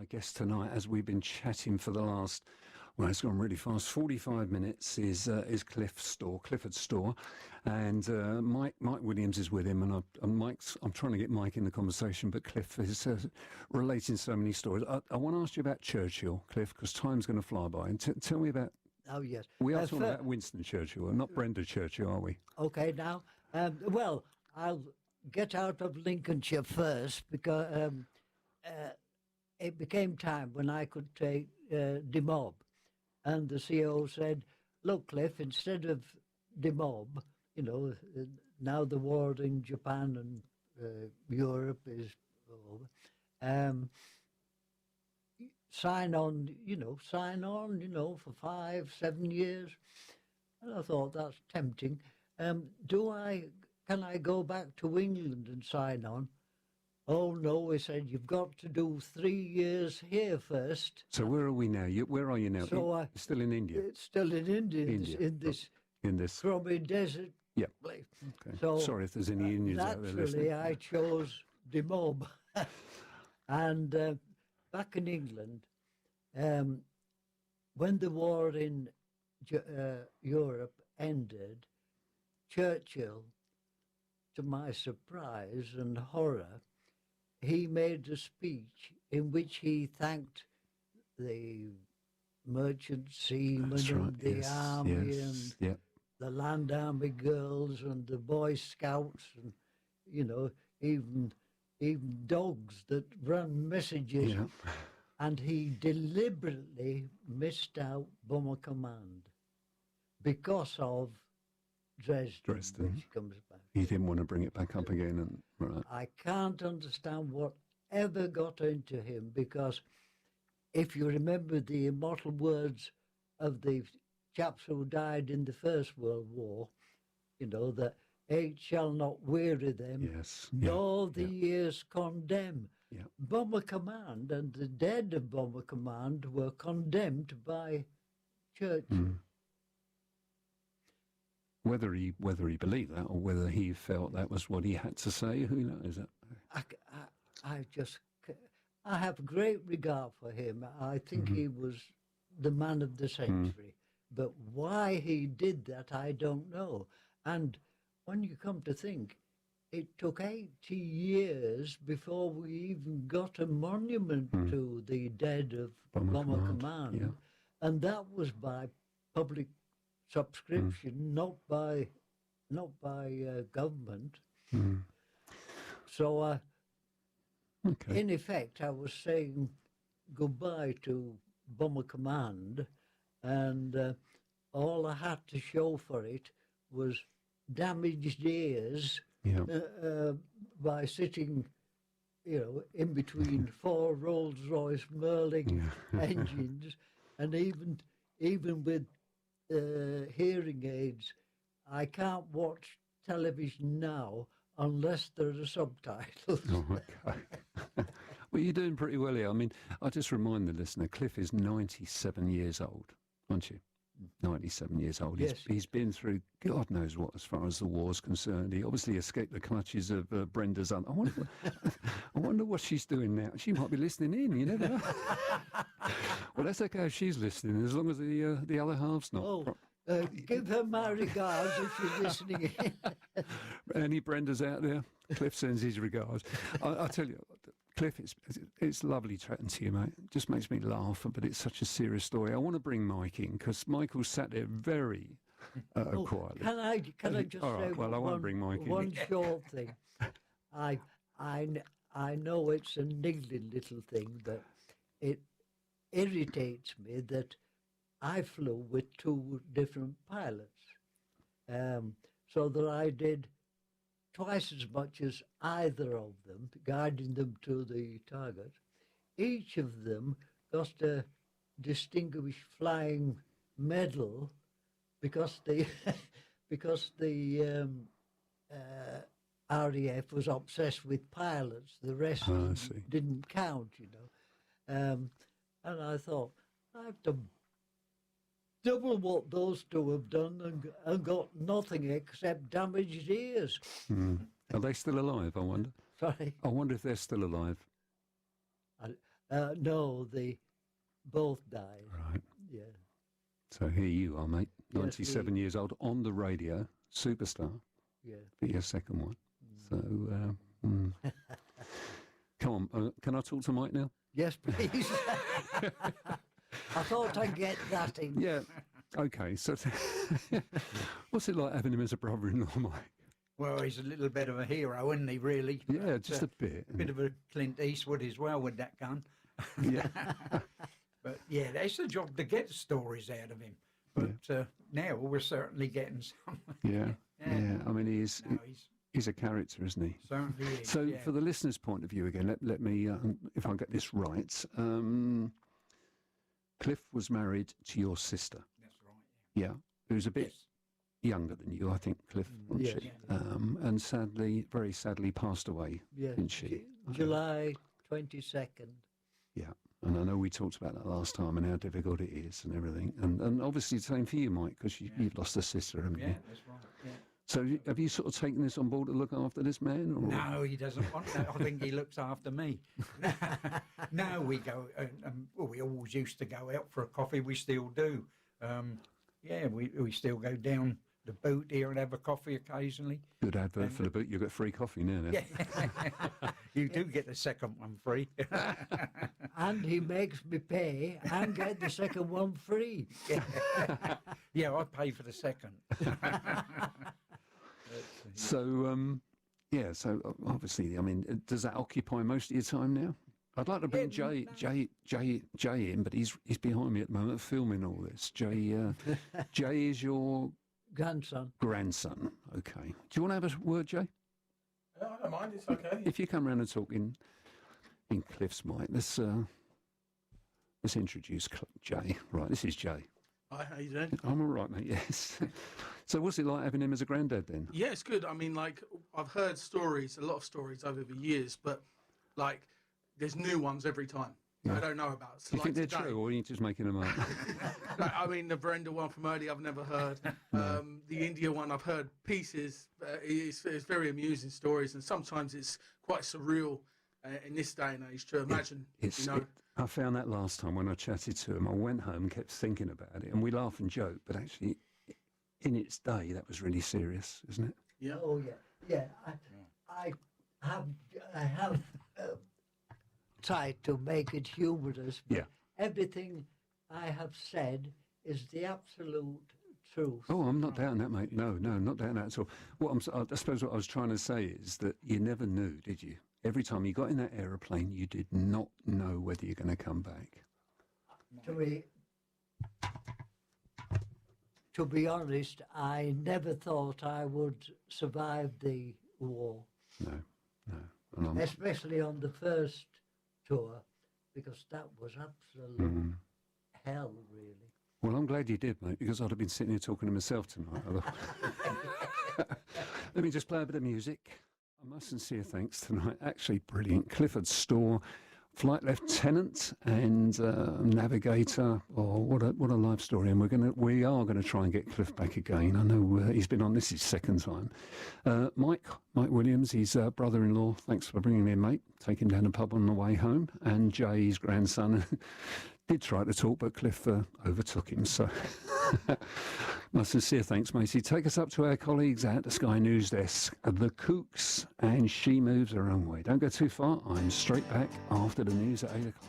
my guest tonight, as we've been chatting for the last, well, it's gone really fast, 45 minutes, is Clifford Storr, and Mike Williams is with him, and I'm trying to get Mike in the conversation, but Cliff is relating so many stories. I want to ask you about Churchill, Cliff, because time's going to fly by, and tell me about... Oh, yes. We are talking about Winston Churchill, and not Brenda Churchill, are we? Okay, now, well, I'll get out of Lincolnshire first, because it became time when I could take demob. And the CEO said, look, Cliff, instead of demob, now the war in Japan and Europe is over, sign on, for 5-7 years. And I thought, that's tempting. Can I go back to England and sign on? Oh, no, he said, you've got to do 3 years here first. So where are we now? Where are you now? So still in India? It's still in India. In this crummy desert place. Okay. So, sorry if there's any Indians out there listening. Naturally, I chose demob. And back in England, when the war in Europe ended, Churchill, to my surprise and horror, he made a speech in which he thanked the merchant seamen and the army and the land army girls and the Boy Scouts and, even dogs that run messages. Yeah. And he deliberately missed out Bomber Command because of Dresden, which comes back. He didn't want to bring it back up again. And right. I can't understand whatever got into him, because if you remember the immortal words of the chaps who died in the First World War, that age shall not weary them, nor the years condemn. Yeah. Bomber Command and the dead of Bomber Command were condemned by Churchill. Mm. Whether he believed that or whether he felt that was what he had to say, who knows? I have great regard for him. I think he was the man of the century. But why he did that, I don't know. And when you come to think, it took 80 years before we even got a monument to the dead of Bomber Command. Yeah. And that was by public subscription, not by government. Mm. So, in effect, I was saying goodbye to Bomber Command, and all I had to show for it was damaged ears by sitting, in between 4 Rolls-Royce Merlin engines, and even with hearing aids, I can't watch television now unless there are subtitles. Oh, okay. Well, you're doing pretty well here. I mean, I just remind the listener, Cliff is 97 years old, aren't you? 97 years old. Yes. He's been through God knows what as far as the war's concerned. He obviously escaped the clutches of Brenda's aunt. I wonder what she's doing now. She might be listening in, you never know. Well, that's okay if she's listening, as long as the other half's not. Oh, give her my regards if she's listening in. Any Brendas out there? Cliff sends his regards. I'll tell you, Cliff, it's lovely chatting to you, mate. It just makes me laugh, but it's such a serious story. I want to bring Mike in, because Michael's sat there very quietly. Can I just say I won't bring Mike in. One short thing. I know it's a niggling little thing, but it irritates me that I flew with 2 different pilots, so that I did twice as much as either of them, guiding them to the target. Each of them got a Distinguished Flying Medal because the RAF was obsessed with pilots. The rest didn't count, And I thought, I've done double what those 2 have done and got nothing except damaged ears. Are they still alive, I wonder? Sorry? I wonder if they're still alive. No, they both died. Right. Yeah. So here you are, mate. Yes, 97 years old, on the radio, superstar. Yeah. Be your second one. So, come on, can I talk to Mike now? Yes, please. I thought I'd get that in. Yeah. Okay. So, what's it like having him as a brother-in-law, Mike? Well, he's a little bit of a hero, isn't he, really? Yeah, just a bit. A bit of a Clint Eastwood as well with that gun. Yeah. But yeah, that's the job to get stories out of him. But now we're certainly getting some. Yeah. Yeah. I mean, he's a character, isn't he? Certainly is. So, yeah. for the listener's point of view again, let me, if I get this right, Cliff was married to your sister. That's right. Yeah, who's a bit Yes. younger than you, I think, Cliff, wasn't Yes. she? And sadly, very sadly, passed away, Yeah. didn't she? July 22nd. Yeah, and I know we talked about that last time and how difficult it is and everything. And obviously the same for you, Mike, because you've lost a sister, haven't Yeah, you? that's right. Yeah. So have you sort of taken this on board to look after this man? Or? No, he doesn't want that. I think he looks after me. No, we go. Well, we always used to go out for a coffee. We still do. Yeah, we still go down the boot here and have a coffee occasionally. Good advert for the boot. You got free coffee now. Yeah, you do get the second one free. And he makes me pay and get the second one free. Yeah, I pay for the second. So, yeah, so obviously, I mean, does that occupy most of your time now? I'd like to bring Jay in, but he's behind me at the moment filming all this. Jay is your Grandson. grandson. Okay. Do you want to have a word, Jay? I don't mind, it's okay. If you come round and talk in Cliff's mic, let's introduce Jay. Right, this is Jay. Hi, how you doing? I'm all right, mate. Yes. So, what's it like having him as a granddad then? Yeah, it's good. I mean, like, I've heard stories, a lot of stories over the years, but, like, there's new ones every time. I don't know about. So, Do you like think they're today, true, or are you just making them up? like, I mean, the Brenda one from earlier, I've never heard. The India one, I've heard pieces. It's very amusing stories, and sometimes it's quite surreal in this day and age to imagine, I found that last time when I chatted to him. I went home and kept thinking about it, and we laugh and joke, but actually, in its day, that was really serious, isn't it? Yeah. Oh yeah. I have tried to make it humorous. But Yeah. Everything I have said is the absolute truth. Oh, I'm not doubting that, mate. No, not doubting that at all. I suppose what I was trying to say is that you never knew, did you? Every time you got in that aeroplane, you did not know whether you're going to come back. To be honest, I never thought I would survive the war, No. And especially on the first tour, because that was absolute hell, really. well, I'm glad you did, mate, because I'd have been sitting here talking to myself tonight. Let me just play a bit of music. My sincere thanks tonight. Actually, brilliant. Clifford Storr, flight lieutenant and navigator. Oh, what a life story! And we are gonna try and get Cliff back again. I know he's been on this his second time. Mike Williams, his brother-in-law. Thanks for bringing him in, mate. Take him down the pub on the way home. And Jay's grandson did try to talk, but Cliff overtook him. So. My sincere thanks, Macy. Take us up to our colleagues at the Sky News Desk, the Kooks, and She Moves Her Own Way. Don't go too far. I'm straight back after the news at 8 o'clock.